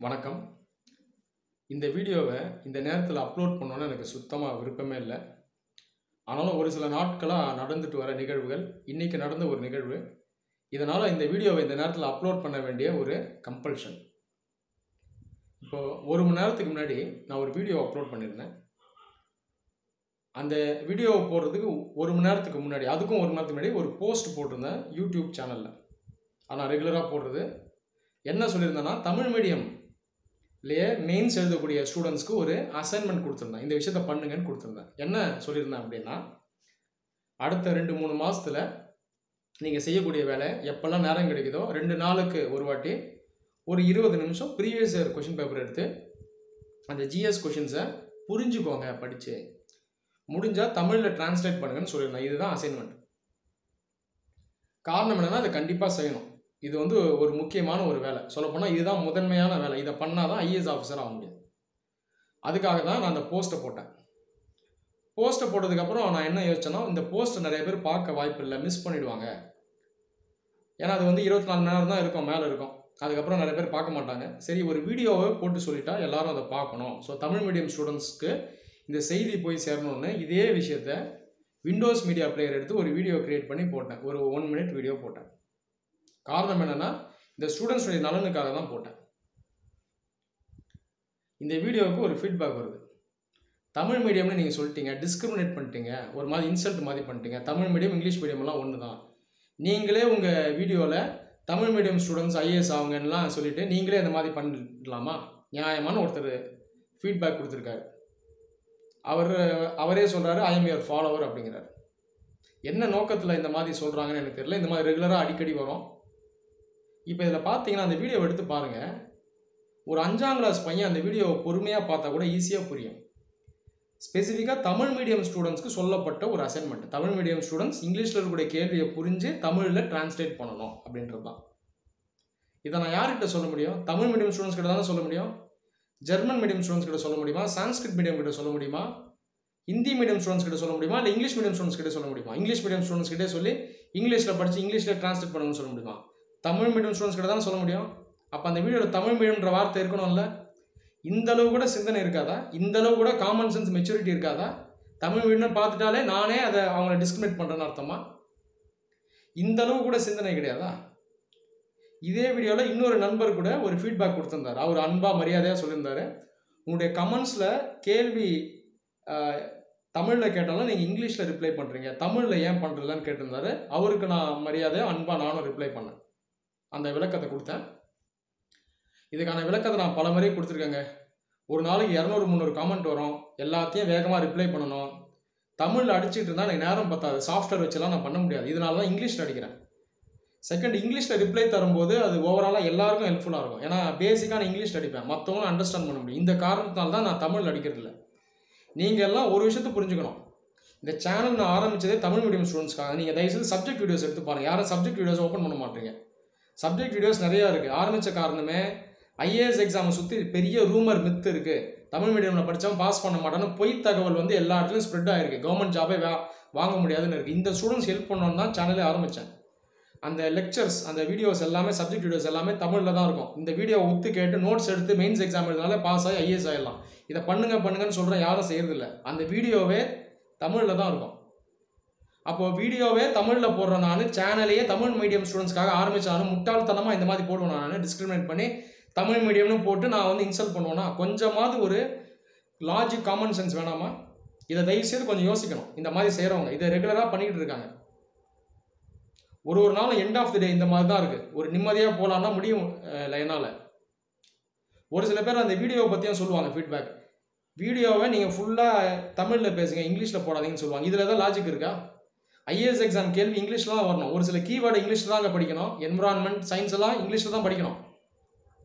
வணக்கம். இந்த வீடியோவை இந்த நேரத்தில் அப்லோட் பண்ணணும்னு எனக்கு சுத்தமாக விருப்பமே இல்லை. ஆனாலும் ஒரு சில நாட்களாக நடந்துட்டு வர நிகழ்வுகள், இன்றைக்கி நடந்த ஒரு நிகழ்வு, இதனால் இந்த வீடியோவை இந்த நேரத்தில் அப்லோட் பண்ண வேண்டிய ஒரு கம்பல்ஷன். இப்போது ஒரு மணி நேரத்துக்கு முன்னாடி நான் ஒரு வீடியோ அப்லோட் பண்ணியிருந்தேன். அந்த வீடியோவை போடுறதுக்கு ஒரு மணி நேரத்துக்கு முன்னாடி, அதுக்கும் ஒரு மணி நேரத்துக்கு முன்னாடி ஒரு போஸ்ட் போட்டிருந்தேன் யூடியூப் சேனலில். ஆனால் ரெகுலராக போடுறது என்ன சொல்லியிருந்தேன்னா, தமிழ் மீடியம்லேயே மெயின்ஸ் எழுதக்கூடிய ஸ்டூடெண்ட்ஸ்க்கு ஒரு அசைன்மெண்ட் கொடுத்துருந்தேன். இந்த விஷயத்தை பண்ணுங்கன்னு கொடுத்துருந்தேன். என்ன சொல்லியிருந்தேன் அப்படின்னா, அடுத்த 2-3 மாதத்தில் நீங்கள் செய்யக்கூடிய வேலை எப்போல்லாம் நேரம் கிடைக்குதோ 2 நாளுக்கு ஒரு வாட்டி ஒரு 20 நிமிஷம் ப்ரீவியஸ் இயர் கொஷின் பேப்பர் எடுத்து அந்த ஜிஎஸ் கொஷின்ஸை புரிஞ்சுக்கோங்க, படித்து முடிஞ்சால் தமிழில் டிரான்ஸ்லேட் பண்ணுங்கன்னு சொல்லியிருந்தேன். இதுதான் அசைன்மெண்ட். காரணம் என்னென்னா, அதை கண்டிப்பாக செய்யணும். இது ஒரு முக்கியமான ஒரு வேலை. சொல்லப்போனால் இதுதான் முதன்மையான வேலை. இதை பண்ணால் தான் ஐஏஎஸ் ஆஃபீஸர் ஆக முடியும். அதுக்காக தான் நான் அந்த போஸ்ட்டை போட்டேன். போஸ்ட்டை போட்டதுக்கப்புறம் நான் என்ன யோசிச்சேன்னா, இந்த போஸ்ட்டை நிறைய பேர் பார்க்க வாய்ப்பு இல்லை, மிஸ் பண்ணிவிடுவாங்க. ஏன்னா அது 24 மணி நேரம் தான் இருக்கும், மேலே இருக்கும். அதுக்கப்புறம் நிறைய பேர் பார்க்க மாட்டாங்க. சரி, ஒரு வீடியோவை போட்டு சொல்லிட்டா எல்லாரும் அதை பார்க்கணும். ஸோ தமிழ் மீடியம் ஸ்டூடெண்ட்ஸ்க்கு இந்த செய்தி போய் சேரணும்னு இதே விஷயத்த விண்டோஸ் மீடியா பிளேயர் எடுத்து ஒரு வீடியோ கிரியேட் பண்ணி போட்டேன். ஒரு 1 மினிட் வீடியோ போட்டேன். காரணம் என்னென்னா, இந்த ஸ்டூடெண்ட்ஸுடைய நலனுக்காக தான் போட்டேன். இந்த வீடியோவுக்கு ஒரு ஃபீட்பேக் வருது. தமிழ் மீடியம்னு நீங்கள் சொல்லிட்டீங்க, டிஸ்கிரிமினேட் பண்ணிட்டீங்க, ஒரு மாதிரி இன்சல்ட் மாதிரி பண்ணிட்டீங்க. தமிழ் மீடியம் இங்கிலீஷ் மீடியம்லாம் ஒன்று தான். நீங்களே உங்கள் வீடியோவில் தமிழ் மீடியம் ஸ்டூடெண்ட்ஸ் ஐஏஎஸ் ஆகுங்கலாம் சொல்லிவிட்டு நீங்களே இந்த மாதிரி பண்ணிடலாமா? நியாயமான ஒருத்தர் ஃபீட்பேக் கொடுத்துருக்காரு. அவரே சொல்கிறாரு, ஐ எம் யுவர் ஃபாலோவர் அப்படிங்கிறார். என்ன நோக்கத்தில் இந்த மாதிரி சொல்கிறாங்கன்னு எனக்கு தெரியல. இந்த மாதிரி ரெகுலராக அடிக்கடி வரும். இப்போ இதில் பார்த்தீங்கன்னா, அந்த வீடியோவை எடுத்து பாருங்கள். ஒரு 5ஆம் கிளாஸ் பையன் அந்த வீடியோவை பொறுமையாக பார்த்தா கூட ஈஸியாக புரியும். ஸ்பெசிஃபிக்காக தமிழ் மீடியம் ஸ்டூடெண்ட்ஸ்க்கு சொல்லப்பட்ட ஒரு அசைன்மெண்ட். தமிழ் மீடியம் ஸ்டூடெண்ட்ஸ் இங்கிலீஷில் இருக்கக்கூடிய கேள்வியை புரிஞ்சு தமிழில் டிரான்ஸ்லேட் பண்ணணும் அப்படின்றது தான். இதை நான் யார்கிட்ட சொல்ல முடியும்? தமிழ் மீடியம் ஸ்டூடெண்ட்ஸ் கிட்ட தானே சொல்ல முடியும். ஜெர்மன் மீடியம் ஸ்டூடெண்ட்ஸ் கிட்ட சொல்ல முடியுமா? சான்ஸ்கிரிட் மீடியம் கிட்ட சொல்ல முடியுமா? ஹிந்தி மீடியம் ஸ்டூடெண்ட்ஸ் கிட்ட சொல்ல முடியுமா? இல்லை இங்கிலீஷ் மீடியம் ஸ்டூடெண்ட்ஸ் கிட்ட சொல்ல முடியுமா? இங்கிலீஷ் மீடியம் ஸ்டூடெண்ட்ஸ் கிட்டே சொல்லி இங்கிலீஷில் படித்து இங்கிலீஷில் டிரான்ஸ்லேட் பண்ணணும்னு சொல்ல முடியுமா? தமிழ் மீடியம் ஸ்டூடெண்ட்ஸ் கிட்ட தானே சொல்ல முடியும். அப்போ அந்த வீடியோவில் தமிழ் மீடியம்ன்ற வார்த்தை இருக்கணும்ல. இந்த அளவு கூட சிந்தனை இருக்காதா? இந்த அளவு கூட காமன் சென்ஸ் மெச்சூரிட்டி இருக்காதா? தமிழ் மீடியம் பார்த்துட்டாலே நானே அதை அவங்கள டிஸ்கிரிமினேட் பண்ணுறேன்னு அர்த்தமா? இந்த அளவு கூட சிந்தனை கிடையாதா? இதே வீடியோவில் இன்னொரு நண்பர் கூட ஒரு ஃபீட்பேக் கொடுத்துருந்தார். அவர் அன்பாக மரியாதையாக சொல்லியிருந்தார், உங்களுடைய கமெண்ட்ஸில் கேள்வி தமிழில் கேட்டாலும் நீங்கள் இங்கிலீஷில் ரிப்ளை பண்ணுறீங்க, தமிழில் ஏன் பண்ணுறதுலன்னு கேட்டிருந்தாரு. அவருக்கு நான் மரியாதையாக அன்பாக நானும் ரிப்ளை பண்ணேன். அந்த விளக்கத்தை கொடுத்தேன். இதுக்கான விளக்கத்தை நான் பல முறை கொடுத்துருக்கேங்க. ஒரு நாளைக்கு 200-300 காமெண்ட் வரும். எல்லாத்தையும் வேகமாக ரிப்ளை பண்ணணும். தமிழில் அடிச்சுட்டு இருந்தால் எனக்கு நேரம் பத்தாது. சாஃப்ட்வேர் வச்செல்லாம் நான் பண்ண முடியாது. இதனால தான் இங்கிலீஷில் அடிக்கிறேன். செகண்ட், இங்கிலீஷில் ரிப்ளை தரும்போது அது ஓவராலாக எல்லாருக்கும் ஹெல்ப்ஃபுல்லாக இருக்கும். ஏன்னா பேசிக்காக நான் இங்கிலீஷில் அடிப்பேன், மற்றவங்களும் அண்டர்ஸ்டாண்ட் பண்ண முடியும். இந்த காரணத்தினால தான் நான் தமிழில் அடிக்கிறது இல்லை. நீங்கள் எல்லாம் ஒரு விஷயத்தை புரிஞ்சுக்கணும். இந்த சேனல் நான் ஆரம்பித்ததே தமிழ் மீடியம் ஸ்டூடெண்ட்ஸ்க்காக. நீங்கள் தயவுசெய்து சப்ஜெக்ட் வீடியோஸ் எடுத்து பாருங்கள். யாரும் சப்ஜெக்ட் வீடியோஸ் ஓப்பன் பண்ண மாட்டீங்க. சப்ஜெக்ட் வீடியோஸ் நிறையா இருக்குது. ஆரம்பித்த காரணமே ஐஏஎஸ் எக்ஸாமை சுற்றி பெரிய ரூமர் மித்து இருக்குது. தமிழ் மீடியமில் படித்தவன் பாஸ் பண்ண மாட்டான்னு பொய் தகவல் எல்லா இடத்துலையும் ஸ்ப்ரெட் ஆகிருக்கு. கவர்மெண்ட் ஜாபே வாங்க முடியாதுன்னு இருக்குது. இந்த ஸ்டூடெண்ட்ஸ் ஹெல்ப் பண்ணணுன்னு தான் சேனலே ஆரம்பித்தேன். அந்த லெக்சர்ஸ், அந்த வீடியோஸ் எல்லாமே, சப்ஜெக்ட் வீடியோஸ் எல்லாமே தமிழில் தான் இருக்கும். இந்த வீடியோ ஒத்து கேட்டு நோட்ஸ் எடுத்து மெயின்ஸ் எக்ஸாம் எழுதினாலே பாஸ் ஆகி ஐஏஎஸ் ஆகிடலாம். இதை பண்ணுங்கன்னு சொல்கிறேன், யாரும் செய்கிறதில்ல. அந்த வீடியோவே தமிழில் தான் இருக்கும். அப்போது வீடியோவே தமிழில் போடுறேன் நான். சேனலையே தமிழ் மீடியம் ஸ்டூடெண்ட்ஸ்க்காக ஆரம்பித்தாலும் முட்டாள்தனமாக இந்த மாதிரி போடுவேன் நான். டிஸ்கிரிமினேட் பண்ணி தமிழ் மீடியம்னு போட்டு நான் இன்சல்ட் பண்ணுவேன்னா, கொஞ்சமாவது ஒரு லாஜிக், காமன் சென்ஸ் வேணாமா? இதை தயவுசெய்து கொஞ்சம் யோசிக்கணும். இந்த மாதிரி செய்கிறவங்க இதை ரெகுலராக பண்ணிக்கிட்டு இருக்காங்க. ஒரு நாள் எண்ட் ஆஃப் தி டே இந்த மாதிரி தான் இருக்குது. ஒரு நிம்மதியாக போகலான்னா முடியும் இல்லை என்னால். ஒரு சில பேர் அந்த வீடியோவை பற்றியும் சொல்லுவாங்க ஃபீட்பேக். வீடியோவை நீங்கள் ஃபுல்லாக தமிழில் பேசுங்க, இங்கிலீஷில் போடாதீங்கன்னு சொல்லுவாங்க. இதில் ஏதாவது லாஜிக் இருக்கா? ஐஏஎஸ் எக்ஸாம் கேள்வி இங்கிலீஷில் தான் வரணும். ஒரு சில கீவேர்டு இங்கிலீஷில் தான் அங்கே படிக்கணும். என்விரான்மெண்ட், சயின்ஸ் எல்லாம் இங்கிலீஷில் தான் படிக்கணும்.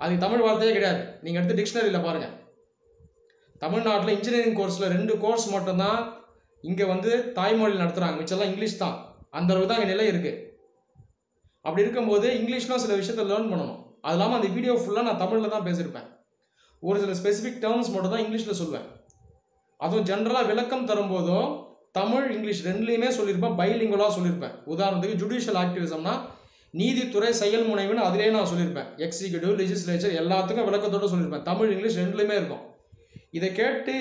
அது தமிழ் வார்த்தையே கிடையாது. நீங்கள் எடுத்து டிக்ஷனரியில் பாருங்கள். தமிழ்நாட்டில் இன்ஜினியரிங் கோர்ஸில் 2 கோர்ஸ் மட்டும்தான் இங்கே தாய்மொழியில் நடத்துகிறாங்க. மிச்சம்லாம் இங்கிலீஷ் தான். அந்தளவு தான் அங்கே நிலை இருக்குது. அப்படி இருக்கும்போது இங்கிலீஷ்லாம் சில விஷயத்தை லேர்ன் பண்ணணும். அது இல்லாமல் அந்த வீடியோ ஃபுல்லாக நான் தமிழில் தான் பேசியிருப்பேன். ஒரு சில ஸ்பெசிஃபிக் டேர்ம்ஸ் மட்டும் தான் இங்கிலீஷில் சொல்லுவேன். அதுவும் ஜென்ரலாக விளக்கம் தரும்போதும் தமிழ், இங்கிலீஷ் ரெண்டுலேயுமே சொல்லியிருப்பேன். பைலிங்குவலாக சொல்லியிருப்பேன். உதாரணத்துக்கு ஜுடிஷியல் ஆக்டிவிசம்னா நீதித்துறை செயல் முனைவுன்னு அதிலே நான் சொல்லியிருப்பேன். எக்ஸிக்யூட்டிவ், லெஜிஸ்லேச்சர் எல்லாத்துக்கும் விளக்கத்தோடு சொல்லியிருப்பேன். தமிழ், இங்கிலீஷ் ரெண்டுலையுமே இருக்கும். இதை கேட்டு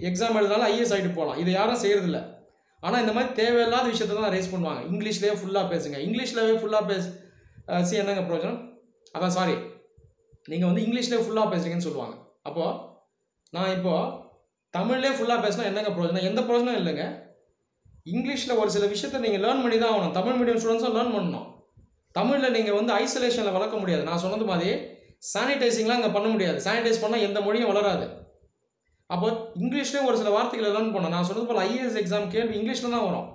எக்ஸாம் எழுதினாலும் ஐஏஎஸ் ஆகிட்டு போகலாம். இதை யாரும் செய்கிறதில்ல. ஆனால் இந்த மாதிரி தேவையில்லாத விஷயத்தை தான் ரைஸ் பண்ணுவாங்க. இங்கிலீஷ்லேயே ஃபுல்லாக பேசுங்க, இங்கிலீஷ்லேயே ஃபுல்லாக என்னங்க பிரயோஜனம்? அதான் சாரி, நீங்கள் வந்து இங்கிலீஷ்லேயே ஃபுல்லாக பேசுறீங்கன்னு சொல்லுவாங்க. அப்போது நான் இப்போது தமிழ்லேயே ஃபுல்லாக பேசினா என்னங்க பிரயோஜனம்? எந்த பிரயோஜனம் இல்லைங்க. இங்கிலீஷில் ஒரு சில விஷயத்தை நீங்கள் லேர்ன் பண்ணி தான் ஆகணும். தமிழ் மீடியம் ஸ்டூடெண்ட்ஸும் லேர்ன் பண்ணணும். தமிழில் நீங்கள் வந்து ஐசோலேஷனில் வளர்க்க முடியாது. நான் சொன்னது மாதிரி சானிடைசிங்லாம் இங்கே பண்ண முடியாது. சானிடைஸ் பண்ணால் எந்த மொழியும் வளராது. அப்போ இங்கிலீஷ்லேயும் ஒரு சில வார்த்தைகளை லேர்ன் பண்ணணும். நான் சொன்னது போல் ஐஏஎஸ் எக்ஸாம் கேள்வி இங்கிலீஷில் தான் வரும்.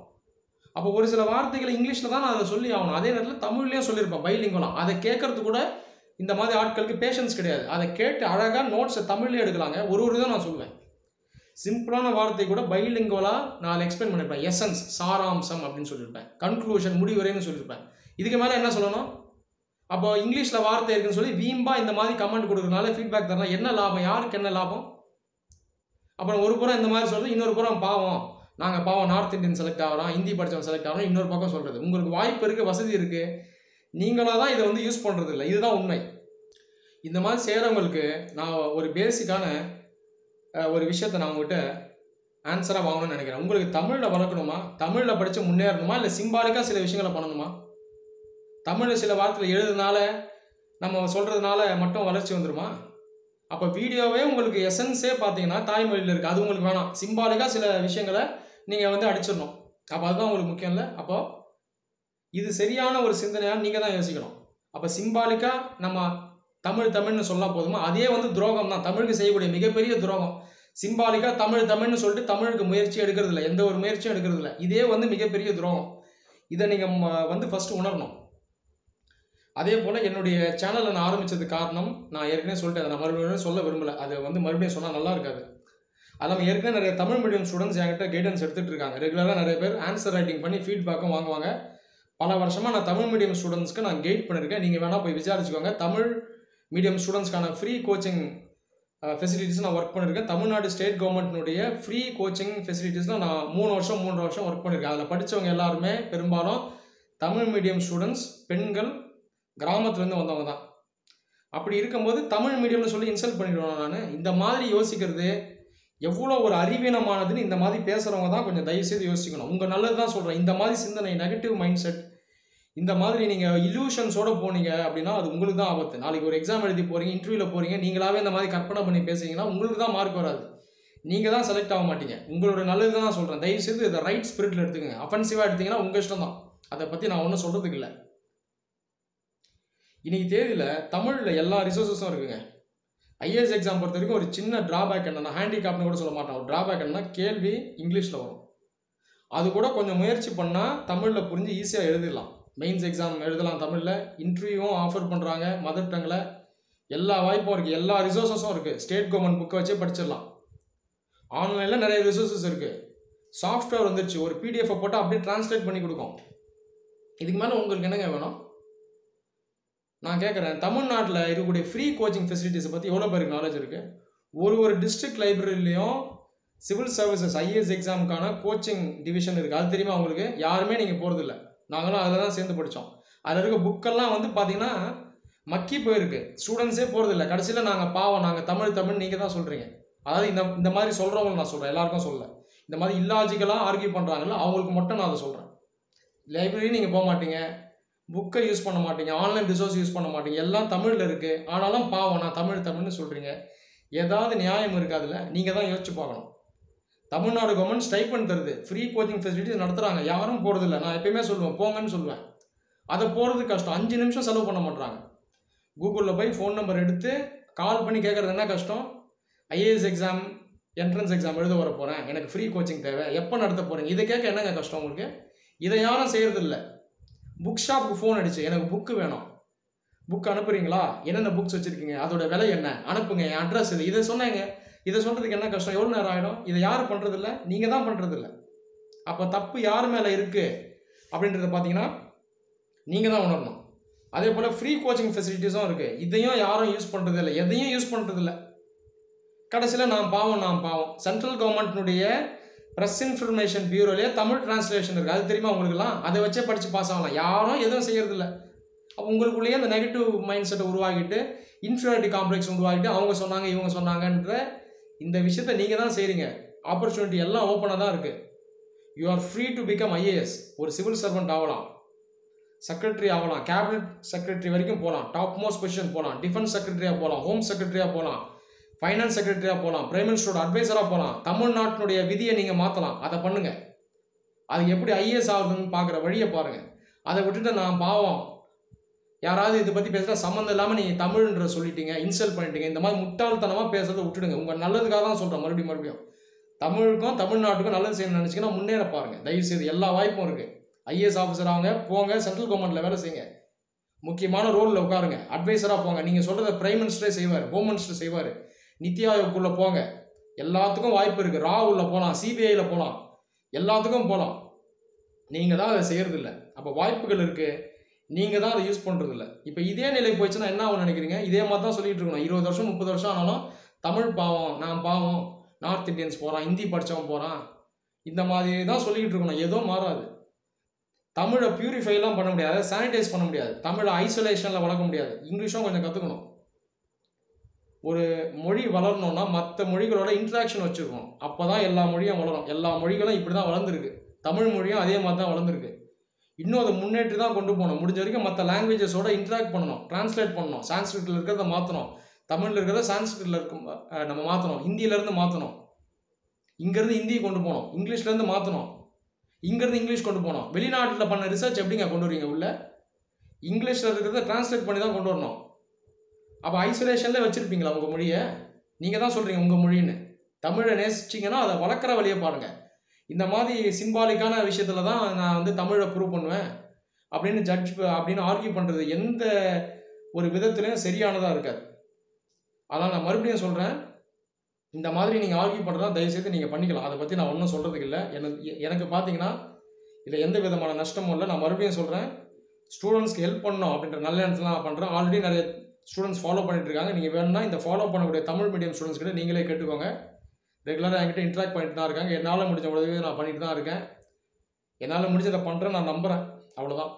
அப்போ ஒரு சில வார்த்தைகளை இங்கிலீஷில் தான் நான் அதை சொல்லி ஆகணும். அதே நேரத்தில் தமிழ்லேயும் சொல்லியிருப்பேன் பைலிங்குலாம். அதை கேட்கறது கூட இந்த மாதிரி ஆட்களுக்கு பேஷன்ஸ் கிடையாது. அதை கேட்டு அழகாக நோட்ஸை தமிழ்லேயே எடுக்கலாங்க. ஒரு தான் நான் சொல்லுவேன். சிம்பிளான வார்த்தை கூட பைலிங்குவலாக நான் எக்ஸ்பிளைன் பண்ணியிருப்பேன். எசன்ஸ், சாராம்சம் அப்படின்னு சொல்லியிருப்பேன். கன்க்ளூஷன், முடிவுரைன்னு சொல்லியிருப்பேன். இதுக்கு மேலே என்ன சொல்லணும்? அப்போ இங்கிலீஷில் வார்த்தை இருக்குன்னு சொல்லி வீம்பா இந்த மாதிரி கமெண்ட் கொடுக்குறதுனால ஃபீட்பேக் தரணும். என்ன லாபம்? யாருக்கு என்ன லாபம்? அப்புறம் ஒரு புறம் இந்த மாதிரி சொல்கிறது, இன்னொரு புறம் பாவம் நாங்கள் பாவம் நார்த் இந்தியன் செலக்ட் ஆகிறோம், ஹிந்தி படித்தவன் செலக்ட் ஆகிறோம், இன்னொரு பக்கம் சொல்கிறது. உங்களுக்கு வாய்ப்பு இருக்குது, வசதி இருக்குது, நீங்களாக தான் இதை வந்து யூஸ் பண்ணுறது இல்லை. இதுதான் உண்மை. இந்த மாதிரி செய்கிறவங்களுக்கு நான் ஒரு பேசிக்கான ஒரு விஷயத்தை நான் உங்கள்கிட்ட ஆன்சராக வாங்கணும்னு நினைக்கிறேன். உங்களுக்கு தமிழில் வளர்க்கணுமா, தமிழில் படித்து முன்னேறணுமா, இல்லை சிம்பாலிக்காக சில விஷயங்களை பண்ணணுமா? தமிழில் சில வார்த்தைகள் எழுதுனால நம்ம சொல்கிறதுனால மட்டும் வளர்ச்சி வந்துடுமா? அப்போ வீடியோவே உங்களுக்கு எசன்ஸே பார்த்தீங்கன்னா தாய்மொழியில் இருக்குது. அது உங்களுக்கு வேணாம். சிம்பாலிக்காக சில விஷயங்களை நீங்கள் வந்து அடிச்சிடணும். அப்போ அதுதான் உங்களுக்கு முக்கியம் இல்லை. அப்போது இது சரியான ஒரு சிந்தனையாக நீங்கள் தான் யோசிக்கணும். அப்போ சிம்பாலிக்காக நம்ம தமிழ்னு சொன்னால் போதுமா? அதே வந்து துரோகம் தான். தமிழுக்கு செய்யக்கூடிய மிகப்பெரிய துரோகம். சிம்பாலிக்காக தமிழ்னு சொல்லிட்டு தமிழுக்கு முயற்சி எடுக்கிறது இல்லை, எந்த ஒரு முயற்சியும் எடுக்கிறது இல்லை. இதே வந்து மிகப்பெரிய துரோகம். இதை நீங்கள் வந்து ஃபஸ்ட்டு உணரணும். அதே போல் என்னுடைய சேனலை நான் ஆரம்பித்தது காரணம் நான் ஏற்கனவே சொல்லிட்டேன். அதை நான் மறுபடியும் சொல்ல விரும்பலை. அது வந்து மறுபடியும் சொன்னால் நல்லா இருக்காது. அது ஏற்கனவே நிறைய தமிழ் மீடியம் ஸ்டூடெண்ட்ஸ் என்கிட்ட கைடன்ஸ் எடுத்துகிட்டு இருக்காங்க. ரெகுலராக நிறைய பேர் ஆன்சர் ரைட்டிங் பண்ணி ஃபீட்பேக்கும் வாங்குவாங்க. பல வருஷமாக நான் தமிழ் மீடியம் ஸ்டூடெண்ட்ஸ்க்கு நான் கைட் பண்ணியிருக்கேன். நீங்கள் வேணால் போய் விசாரிச்சுக்கோங்க. தமிழ் மீடியம் ஸ்டூடெண்ட்ஸ்க்கான ஃப்ரீ கோச்சிங் ஃபெசிலிட்டிஸ் நான் ஒர்க் பண்ணியிருக்கேன். தமிழ்நாடு ஸ்டேட் கவர்மெண்ட்னுடைய ஃப்ரீ கோச்சிங் ஃபெசிலிட்டிஸில் நான் 3 வருஷம் ஒர்க் பண்ணியிருக்கேன். அதில் படித்தவங்க எல்லாருமே பெரும்பாலும் தமிழ் மீடியம் ஸ்டூடெண்ட்ஸ், பெண்கள், கிராமத்துலேருந்து வந்தவங்க தான். அப்படி இருக்கும்போது தமிழ் மீடியம்னு சொல்லி இன்சல்ட் பண்ணிடுவேன் நான். இந்த மாதிரி யோசிக்கிறது எவ்வளோ ஒரு அறிவீனமானதுன்னு இந்த மாதிரி பேசுகிறவங்க தான் கொஞ்சம் தயவுசெய்து யோசிக்கணும். உங்கள் நல்லது தான் சொல்கிறேன். இந்த மாதிரி சிந்தனை, நெகட்டிவ் மைண்ட் செட், இந்த மாதிரி நீங்கள் இல்யூஷன்ஸோடு போனீங்க அப்படின்னா அது உங்களுக்கு தான் ஆபத்து. நாளைக்கு ஒரு எக்ஸாம் எழுதி போகிறீங்க, இன்டர்வியூவில் போகிறீங்க, நீங்களாவே இந்த மாதிரி கற்பனை பண்ணி பேசுறீங்கன்னா உங்களுக்கு தான் மார்க் வராது. நீங்கள் தான் செலக்ட் ஆக மாட்டீங்க. உங்களோட நல்லது தான் சொல்கிறேன். தயவுசெய்து இதை ரைட் ஸ்பிரிட்டில் எடுத்துக்கங்க. அஃபென்சிவாக எடுத்தீங்கன்னா உங்கள் இஷ்டம் தான். அதை பற்றி நான் ஒன்றும் சொல்கிறதுக்கு இல்லை. இன்றைக்கி தேதியில் தமிழில் எல்லா ரிசோர்ஸஸும் இருக்குங்க. ஐஏஎஸ் எக்ஸாம் பொறுத்த வரைக்கும் ஒரு சின்ன ட்ராபேக் என்னென்னா, ஹேண்டிகேப்னு கூட சொல்ல மாட்டேன், ஒரு ட்ராபேக் என்னன்னா கேள்வி இங்கிலீஷில் வரும். அது கூட கொஞ்சம் முயற்சி பண்ணால் தமிழில் புரிஞ்சு ஈஸியாக எழுதிடலாம். மெயின்ஸ் எக்ஸாம் எழுதலாம் தமிழில், இன்டர்வியூவும் ஆஃபர் பண்ணுறாங்க மதர் டங்கில். எல்லா வாய்ப்பும் இருக்குது, எல்லா ரிசோர்ஸஸும் இருக்குது. ஸ்டேட் கவர்மெண்ட் புக்கை வச்சே படிச்சிடலாம். ஆன்லைனில் நிறைய ரிசோர்ஸஸ் இருக்குது. சாஃப்ட்வேர் வந்துருச்சு, ஒரு பிடிஎஃப்பை போட்டால் அப்படியே டிரான்ஸ்லேட் பண்ணி கொடுக்கும். இதுக்கு மேலே உங்களுக்கு என்னங்க வேணும்? நான் கேட்குறேன், தமிழ்நாட்டில் இருக்கக்கூடிய ஃப்ரீ கோச்சிங் ஃபெசிலிட்டிஸை பற்றி எவ்வளோ பேருக்கு நாலேஜ் இருக்குது? ஒரு டிஸ்ட்ரிக்ட் லைப்ரரிலையும் சிவில் சர்வீசஸ் ஐஏஎஸ் எக்ஸாமுக்கான கோச்சிங் டிவிஷன் இருக்குது. அது தெரியுமா உங்களுக்கு? யாருமே நீங்கள் போகிறதில்ல. நாங்களும் அதில் தான் சேர்ந்து படித்தோம். அதில் இருக்க புக்கெல்லாம் வந்து பார்த்தீங்கன்னா மக்கி போயிருக்கு. ஸ்டூடெண்ட்ஸே போகிறதில்ல. கடைசியில் நாங்கள் தமிழ் நீங்கள் தான் சொல்கிறீங்க. அதாவது இந்த மாதிரி சொல்கிறவங்க நான் சொல்கிறேன், எல்லாருக்கும் சொல்லலை. இந்த மாதிரி இல்லாஜிக்கலாக ஆர்கியூ பண்ணுறாங்கல்ல, அவங்களுக்கு மட்டும் நான் அதை சொல்கிறேன். லைப்ரரி நீங்கள் போக மாட்டீங்க, புக்கை யூஸ் பண்ண மாட்டீங்க, ஆன்லைன் ரிசோர்ஸ் யூஸ் பண்ண மாட்டீங்க, எல்லாம் தமிழில் இருக்குது. ஆனாலும் பாவம் நான் தமிழ்னு சொல்கிறீங்க. ஏதாவது நியாயம் இருக்காதுல்ல? நீங்கள் தான் யோசிச்சு பார்க்கணும். தமிழ்நாடு கவர்மெண்ட் ஸ்டைப்பண்ட் தருது, ஃப்ரீ கோச்சிங் ஃபெசிலிட்டிஸ் நடத்துகிறாங்க, யாரும் போகிறதில்ல. நான் எப்பயுமே சொல்லுவேன் போங்கன்னு சொல்லுவேன். அதை போகிறது கஷ்டம். 5 நிமிஷம் செலவு பண்ண மாட்டாங்க. கூகுளில் போய் ஃபோன் நம்பர் எடுத்து கால் பண்ணி கேட்குறது என்ன கஷ்டம்? ஐஏஎஸ் எக்ஸாம், என்ட்ரன்ஸ் எக்ஸாம் எழுத வர போகிறேன், எனக்கு ஃப்ரீ கோச்சிங் தேவை, எப்போ நடத்த போகிறீங்க? இதை கேட்க என்னங்க கஷ்டம் உங்களுக்கு? இதை யாரும் செய்கிறதில்ல. புக் ஷாப்புக்கு ஃபோன் அடிச்சு எனக்கு புக்கு வேணும், புக் அனுப்புறீங்களா, என்னென்ன புக்ஸ் வச்சுருக்கீங்க, அதோட விலை என்ன, அனுப்புங்க, என் அட்ரஸ் இது. இதை சொன்னாங்க. இதை சொல்கிறதுக்கு என்ன கஷ்டம்? எவ்வளோ நேரம் ஆகிடும்? இதை யாரும் பண்ணுறதில்ல, நீங்கள் தான் பண்ணுறதில்ல. அப்போ தப்பு யார் மேலே இருக்குது அப்படின்றத பார்த்தீங்கன்னா நீங்கள் தான் உணரணும். அதே போல் ஃப்ரீ கோச்சிங் ஃபெசிலிட்டிஸும் இருக்குது. இதையும் யாரும் யூஸ் பண்ணுறதில்ல, எதையும் யூஸ் பண்ணுறதில்ல. கடைசியில் நான் பாவம். சென்ட்ரல் கவர்மெண்ட்னுடைய ப்ரெஸ் இன்ஃபர்மேஷன் பியூரோலேயே தமிழ் டிரான்ஸ்லேஷன் இருக்குது. அது தெரியுமா உங்களுக்குலாம்? அதை வச்சே படித்து பாஸ் ஆகலாம். யாரும் எதுவும் செய்கிறதில்ல. உங்களுக்குள்ளேயே அந்த நெகட்டிவ் மைண்ட் செட்டை உருவாக்கிட்டு இன்ஃபீரியாரிட்டி காம்ப்ளெக்ஸ் உருவாக்கிட்டு அவங்க சொன்னாங்க இவங்க சொன்னாங்கன்ற இந்த விஷயத்தை நீங்கள் தான் செய்கிறீங்க. ஆப்பர்ச்சுனிட்டி எல்லாம் ஓப்பனாக தான் இருக்குது. You are free to become IAS. ஒரு சிவில் சர்வெண்ட் ஆகலாம், செக்ரட்டரி ஆகலாம், கேபினட் செக்ரட்டரி வரைக்கும் போகலாம், டாப் மோஸ்ட் பொசிஷன் போகலாம், டிஃபென்ஸ் செக்ரட்டரியாக போகலாம், ஹோம் செக்ரட்டரியாக போகலாம், ஃபைனான்ஸ் செக்ரட்டரியாக போகலாம், பிரைம் மினிஸ்டரோட அட்வைசராக போகலாம். தமிழ்நாட்டினுடைய விதியை நீங்கள் மாற்றலாம். அதை பண்ணுங்கள். அது எப்படி ஐஏஎஸ் ஆகுதுன்னு பார்க்குற வழியை பாருங்கள். அதை விட்டுட்டு நான் பாவம் யாராவது இதை பற்றி பேசுகிற சம்மந்தம் இல்லாமல் நீங்கள் தமிழ்ன்ற சொல்லிட்டீங்க, இன்சல்ட் பண்ணிட்டீங்க, இந்த மாதிரி முட்டாள்தனமாக பேசுறதை விட்டுடுங்க. உங்கள் நல்லதுக்காக தான் சொல்கிறேன். மறுபடியும் தமிழுக்கும் தமிழ்நாட்டுக்கும் நல்லது செய்யணும்னு நினச்சிங்கன்னா முன்னேற பாருங்கள். தயவுசெய்து எல்லா வாய்ப்பும் இருக்குது. ஐஏஎஸ் ஆஃபீஸர் ஆகுங்க, போங்க, சென்ட்ரல் கவர்மெண்ட்டில் வேலை செய்யுங்க, முக்கியமான ரோலில் உட்காருங்க, அட்வைசராக போங்க. நீங்கள் சொல்கிறத பிரைம் மினிஸ்டரே செய்வார், ஹோம் மினிஸ்டர் செய்வார். நித்தி ஆயோக்குள்ளே போங்க. எல்லாத்துக்கும் வாய்ப்பு இருக்குது. ரா உள்ள போகலாம், சிபிஐயில் போகலாம், எல்லாத்துக்கும் போகலாம். நீங்கள் தான் அதை செய்கிறதில்ல. அப்போ வாய்ப்புகள் இருக்குது, நீங்கள் தான் அதை யூஸ் பண்ணுறதில்ல. இப்போ இதே நிலை போயிடுச்சுன்னா என்ன ஆகும் நினைக்கிறீங்க? இதே மாதிரி தான் சொல்லிட்டு இருக்கணும். 20 வருஷம் 30 வருஷம் ஆனாலும் தமிழ் பாவம், நான் பாவம், நார்த் இந்தியன்ஸ் போகிறான், ஹிந்தி படித்தவன் போகிறான், இந்த மாதிரி தான் சொல்லிக்கிட்டு இருக்கணும். எதுவும் மாறாது. தமிழை பியூரிஃபைலாம் பண்ண முடியாது, சானிடைஸ் பண்ண முடியாது, தமிழை ஐசோலேஷனில் வளர்க்க முடியாது. இங்கிலீஷும் கொஞ்சம் கற்றுக்கணும். ஒரு மொழி வளரணும்னா மற்ற மொழிகளோட இன்ட்ராக்ஷன் வச்சுருக்கணும். அப்போ தான் எல்லா மொழியும் வளரும். எல்லா மொழிகளும் இப்படி தான் வளர்ந்துருக்கு. தமிழ் மொழியும் அதே மாதிரி தான் வளர்ந்துருக்கு. இன்னும் அதை முன்னேற்றி தான் கொண்டு போகணும். முடிஞ்ச வரைக்கும் மற்ற லாங்குவேஜஸோட இன்ட்ராக்ட் பண்ணணும், டிரான்ஸ்லேட் பண்ணணும். சான்ஸ்கிரிட்டில் இருக்கிறத மாற்றணும், தமிழில் இருக்கிறத சான்ஸ்கிரிட்டில் நம்ம மாற்றணும், ஹிந்தியிலேருந்து மாற்றணும், இங்கேருந்து ஹிந்தியை கொண்டு போகணும், இங்கிலீஷ்லேருந்து மாற்றணும், இங்கேருந்து இங்கிலீஷ் கொண்டு போகணும். வெளிநாட்டில் பண்ண ரிசர்ச் எப்படிங்க கொண்டு வரீங்க உள்ள? இங்கிலீஷில் இருக்கிறத டிரான்ஸ்லேட் பண்ணி தான் கொண்டு வரணும். அப்போ ஐசோலேஷனில் வச்சுருப்பீங்களா உங்கள் மொழியை? நீங்கள் தான் சொல்கிறீங்க உங்கள் மொழின்னு. தமிழை நேசிச்சிங்கன்னா அதை வளர்க்குற வழியை பாருங்கள். இந்த மாதிரி சிம்பாலிக்கான விஷயத்தில் தான் நான் வந்து தமிழை ப்ரூவ் பண்ணுவேன் அப்படின்னு ஆர்கியூ பண்ணுறது எந்த ஒரு விதத்துலையும் சரியானதாக இருக்காது. அதனால் நான் மறுபடியும் சொல்கிறேன், இந்த மாதிரி நீங்கள் ஆர்கியூ பண்ணுறதா தயவுசெய்து நீங்கள் பண்ணிக்கலாம். அதை பற்றி நான் ஒன்றும் சொல்கிறதுக்கு இல்லை. எனக்கு பார்த்தீங்கன்னா இதில் எந்த விதமான நஷ்டமும் இல்லை. நான் மறுபடியும் சொல்கிறேன், ஸ்டூடெண்ட்ஸ்க்கு ஹெல்ப் பண்ணணும் அப்படின்ற நல்ல எண்ணத்தில் நான் பண்ணுறேன். ஆல்ரெடி நிறைய ஸ்டூடெண்ட்ஸ் ஃபாலோ பண்ணிட்டு இருக்காங்க. நீங்கள் வேணும்னா இந்த ஃபாலோ பண்ணக்கூடிய தமிழ் மீடியம் ஸ்டூடெண்ட்ஸ் கிட்ட நீங்களே கேட்டுக்கோங்க. ரெகுலராக என்கிட்ட இன்ட்ராக்ட் பண்ணிட்டு தான் இருக்காங்க. என்னால் முடிஞ்ச உதவியை நான் பண்ணிட்டு தான் இருக்கேன். என்னால் முடிஞ்சதை பண்ணுறேன், நான் நம்புகிறேன். அவ்வளோதான்.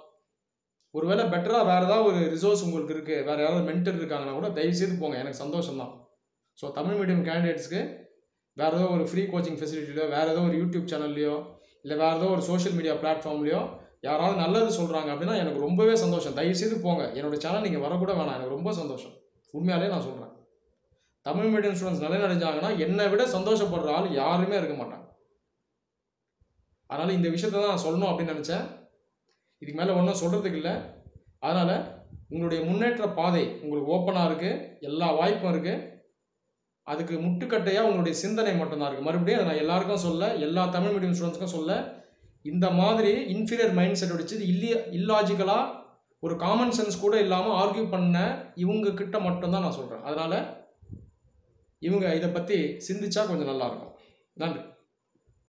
ஒருவேளை பெட்டராக வேறு ஏதாவது ஒரு ரிசோர்ஸ் உங்களுக்கு இருக்குது, வேறு யாராவது மென்டர் இருக்காங்கன்னா கூட தயவுசெய்து போங்க, எனக்கு சந்தோஷம் தான். ஸோ தமிழ் மீடியம் கேண்டிடேட்ஸ்க்கு வேறு ஏதோ ஒரு ஃப்ரீ கோச்சிங் ஃபெசிலிட்டிலையோ, வேறு ஏதோ ஒரு யூடியூப் சேனல்லையோ, இல்லை வேறு ஏதோ ஒரு சோஷியல் மீடியா பிளாட்ஃபார்ம்லையோ யாராவது நல்லது சொல்கிறாங்க அப்படின்னா எனக்கு ரொம்பவே சந்தோஷம். தயவுசெய்து போங்க. என்னோடய சேனல் நீங்கள் வரக்கூட வேணாம், எனக்கு ரொம்ப சந்தோஷம். உண்மையாலே நான் சொல்கிறேன். தமிழ் மீடியம் ஸ்டூடெண்ட்ஸ் நிலையடைஞ்சாங்கன்னா என்னை விட சந்தோஷப்படுற ஆள் யாருமே இருக்க மாட்டாங்க. அதனால் இந்த விஷயத்தை தான் நான் சொல்லணும் அப்படின்னு நினச்சேன். இதுக்கு மேலே ஒன்றும் சொல்கிறதுக்கு இல்லை. அதனால் உங்களுடைய முன்னேற்ற பாதை உங்களுக்கு ஓப்பனாக இருக்குது, எல்லா வாய்ப்பும் இருக்குது. அதுக்கு முட்டுக்கட்டையாக உங்களுடைய சிந்தனை மட்டும்தான் இருக்குது. மறுபடியும் அதை நான் எல்லாருக்கும் சொல்ல, எல்லா தமிழ் மீடியம் ஸ்டூடெண்ட்ஸுக்கும் சொல்ல, இந்த மாதிரி இன்ஃபீரியர் மைண்ட் செட் வச்சு இல்லாஜிக்கலாக ஒரு காமன் சென்ஸ் கூட இல்லாமல் ஆர்கியூ பண்ண இவங்க கிட்ட மட்டும்தான் நான் சொல்கிறேன். அதனால் இவங்க இதை பற்றி சிந்திச்சா கொஞ்சம் நல்லாயிருக்கும். நன்றி.